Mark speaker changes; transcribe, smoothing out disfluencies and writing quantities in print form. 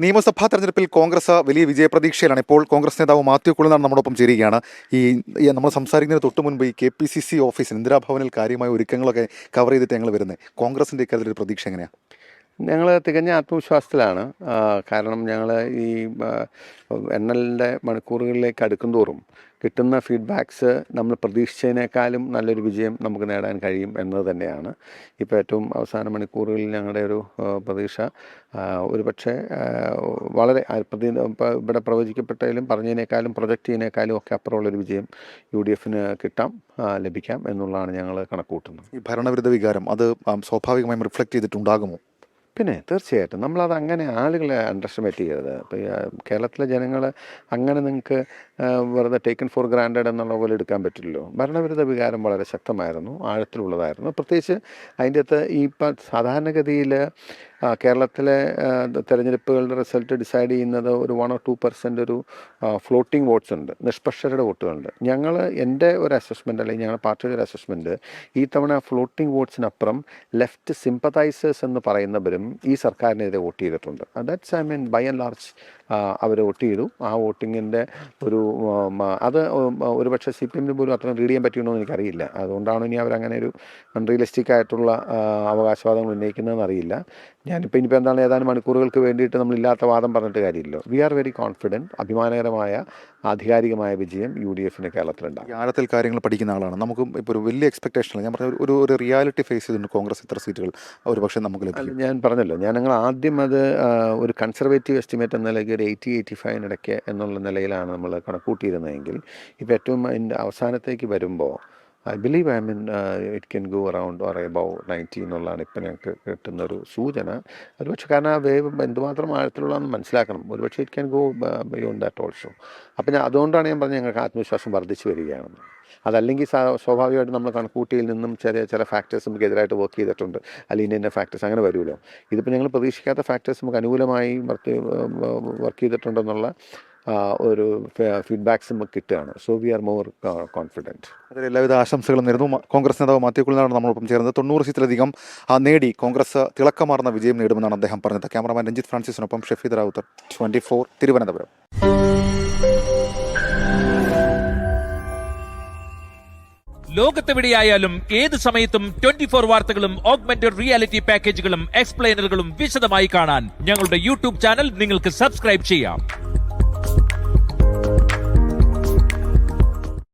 Speaker 1: നിയമസഭാ തെരഞ്ഞെടുപ്പിൽ കോൺഗ്രസ് വലിയ വിജയപ്രതീക്ഷയിലാണ്. ഇപ്പോൾ കോൺഗ്രസ് നേതാവ് മാത്യു കുളനാട് നമ്മോടൊപ്പം ചേരുകയാണ്. നമ്മൾ സംസാരിക്കുന്നതിന് തൊട്ട് മുൻപ് ഈ KPCC ഓഫീസിൽ ഇന്ദിരാഭവനിൽ കാര്യമായ ഒരുക്കങ്ങളൊക്കെ കവർ ചെയ്തിട്ട് ഞങ്ങൾ വരുന്നത്. കോൺഗ്രസിൻ്റെ ഇക്കാര്യത്തിൽ ഒരു പ്രതീക്ഷ എങ്ങനെയാണ്?
Speaker 2: ഞങ്ങൾ തികഞ്ഞ ആത്മവിശ്വാസത്തിലാണ്. കാരണം ഞങ്ങൾ ഈ എണ്ണലിൻ്റെ മണിക്കൂറുകളിലേക്ക് അടുക്കും തോറും കിട്ടുന്ന ഫീഡ്ബാക്സ് നമ്മൾ പ്രതീക്ഷിച്ചതിനേക്കാളും നല്ലൊരു വിജയം നമുക്ക് നേടാൻ കഴിയും എന്നത് തന്നെയാണ്. ഇപ്പോൾ ഏറ്റവും അവസാന മണിക്കൂറുകളിൽ ഞങ്ങളുടെ ഒരു പ്രതീക്ഷ ഒരു പക്ഷേ വളരെ ഇവിടെ പ്രവചിക്കപ്പെട്ടതിലും പറഞ്ഞതിനേക്കാളും പ്രൊജക്റ്റ് ചെയ്യുന്നതിനേക്കാളും ഒക്കെ അപ്പുറമുള്ളൊരു വിജയം UDFന് ലഭിക്കാം എന്നുള്ളതാണ് ഞങ്ങൾ കണക്കുകൂട്ടുന്നത്.
Speaker 1: ഈ ഭരണവിരുദ്ധ വികാരം അത് സ്വാഭാവികമായും റിഫ്ലക്റ്റ് ചെയ്തിട്ടുണ്ടാകുമോ?
Speaker 2: പിന്നെ തീർച്ചയായിട്ടും നമ്മളത് അങ്ങനെ ആളുകളെ അണ്ടർഎസ്റ്റിമേറ്റ് ചെയ്യരുത്. ഇപ്പോൾ കേരളത്തിലെ ജനങ്ങൾ അങ്ങനെ നിങ്ങൾക്ക് വെറുതെ ടേക്കൺ ഫോർ ഗ്രാൻഡഡ് എന്നുള്ള പോലെ എടുക്കാൻ പറ്റില്ലല്ലോ. ഭരണവിരുദ്ധ വികാരം വളരെ ശക്തമായിരുന്നു, ആഴത്തിലുള്ളതായിരുന്നു. പ്രത്യേകിച്ച് അതിൻ്റെ അകത്ത് ഈ ഇപ്പം സാധാരണഗതിയിൽ കേരളത്തിലെ തെരഞ്ഞെടുപ്പുകളുടെ റിസൾട്ട് ഡിസൈഡ് ചെയ്യുന്നത് ഒരു 1 or 2% ഒരു ഫ്ലോട്ടിംഗ് വോട്ട്സ് ഉണ്ട്, നിഷ്പക്ഷരുടെ വോട്ടുകളുണ്ട്. എൻ്റെ ഒരു അസസ്മെൻറ്റ് അല്ലെങ്കിൽ ഞങ്ങളുടെ പാർട്ടിയുടെ ഒരു അസസ്മെൻറ്റ് ഈ തവണ ഫ്ലോട്ടിംഗ് വോട്ട്സിനപ്പുറം ലെഫ്റ്റ് സിമ്പതൈസേഴ്സ് എന്ന് പറയുന്നവരും ഈ സർക്കാരിനെതിരെ വോട്ട് ചെയ്തിട്ടുണ്ട്. ദാറ്റ്സ് ബൈ ആൻഡ് ലാർജ് അവർ വോട്ട് ചെയ്തു. ആ വോട്ടിങ്ങിൻ്റെ ഒരു അത് ഒരുപക്ഷെ CPMന് പോലും അത്ര റീഡ് ചെയ്യാൻ പറ്റുമെന്നോ എനിക്കറിയില്ല. അതുകൊണ്ടാണ് ഇനി അവരങ്ങനെ ഒരു അൺറിയലിസ്റ്റിക് ആയിട്ടുള്ള അവകാശവാദങ്ങൾ ഉന്നയിക്കുന്നതെന്ന് അറിയില്ല. ഇനിയിപ്പോൾ എന്താണ് ഏതാനും മണിക്കൂറുകൾക്ക് വേണ്ടിയിട്ട് നമ്മളില്ലാത്ത വാദം പറഞ്ഞിട്ട് കാര്യമില്ലല്ലോ. We are very confident. അഭിമാനകരമായ ആധികാരികമായ വിജയം UDFന് കേരളത്തിലുണ്ടാകും.
Speaker 1: ആഴത്തിൽ കാര്യങ്ങൾ പഠിക്കുന്ന ആളാണ്. നമുക്ക് ഇപ്പോൾ ഒരു വലിയ എക്സ്പെക്ടേഷൻ, ഞാൻ പറഞ്ഞ ഒരു റിയാലിറ്റി ഫേസ് ചെയ്തിട്ടുണ്ട്. കോൺഗ്രസ് ഇത്ര സീറ്റുകൾ ഒരു പക്ഷേ നമുക്ക് ലഭിക്കും.
Speaker 2: ഞാൻ പറഞ്ഞല്ലോ, ഞങ്ങൾ ആദ്യം അത് ഒരു കൺസർവേറ്റീവ് എസ്റ്റിമേറ്റ് എന്ന നിലയ്ക്ക് ഒരു 80-85 ഇടയ്ക്ക് എന്നുള്ള നിലയിലാണ് നമ്മൾ കണക്കൂട്ടിയിരുന്നതെങ്കിൽ ഇപ്പോൾ ഏറ്റവും അതിൻ്റെ അവസാനത്തേക്ക് വരുമ്പോൾ I believe it can go around or above 90 എന്നുള്ളതാണ് ഇപ്പം ഞങ്ങൾക്ക് കിട്ടുന്നൊരു സൂചന. ഒരുപക്ഷെ കാരണം ആ വേവ് എന്തുമാത്രം ആഴത്തിലുള്ളതെന്ന് മനസ്സിലാക്കണം. ഒരുപക്ഷെ it can go beyond that also. അപ്പം അതുകൊണ്ടാണ് ഞാൻ പറഞ്ഞത് ഞങ്ങൾക്ക് ആത്മവിശ്വാസം വർദ്ധിച്ചു വരികയാണെന്ന്. അതല്ലെങ്കിൽ സ്വാഭാവികമായിട്ട് നമ്മൾ കണക്കൂട്ടിയിൽ നിന്നും ചില ഫാക്ടേഴ്സ് നമുക്ക് എതിരായിട്ട് വർക്ക് ചെയ്തിട്ടുണ്ട്, അല്ലെങ്കിൽ ഇന്ന ഫാക്ടേഴ്സ് അങ്ങനെ വരുമല്ലോ. ഇതിപ്പോൾ ഞങ്ങൾ പ്രതീക്ഷിക്കാത്ത ഫാക്ടേഴ്സ് നമുക്ക് അനുകൂലമായി വർക്ക് ചെയ്തിട്ടുണ്ടെന്നുള്ള ഒരു ഫീഡ്ബാക്സ് നമുക്ക് കിട്ടുകയാണ്. So we are more confident.
Speaker 1: അതിൽ എല്ലാവിധ ആശംസകളും നേരുന്നു. കോൺഗ്രസ് നേതാവ് മാത്യു കുളനാടാണ് നമ്മളൊപ്പം ചേർന്നത്. 90 സീറ്റിലധികം നേടി കോൺഗ്രസ് തിളക്കമാർന്ന വിജയം നേടുമെന്നാണ് അദ്ദേഹം പറഞ്ഞത്. ക്യാമറാമാൻ രഞ്ജിത്ത് ഫ്രാൻസിസിനൊപ്പം ഷെഫീദ് റാവുത്തർ, 24 തിരുവനന്തപുരം.
Speaker 3: ലോകത്തെവിടെയായാലും ഏത് സമയത്തും 24 വാർത്തകളും ഓഗ്മെന്റഡ് റിയാലിറ്റി പാക്കേജുകളും എക്സ്പ്ലെയിനറുകളും വിശദമായി കാണാൻ ഞങ്ങളുടെ YouTube ചാനൽ നിങ്ങൾക്ക് സബ്സ്ക്രൈബ് ചെയ്യാം.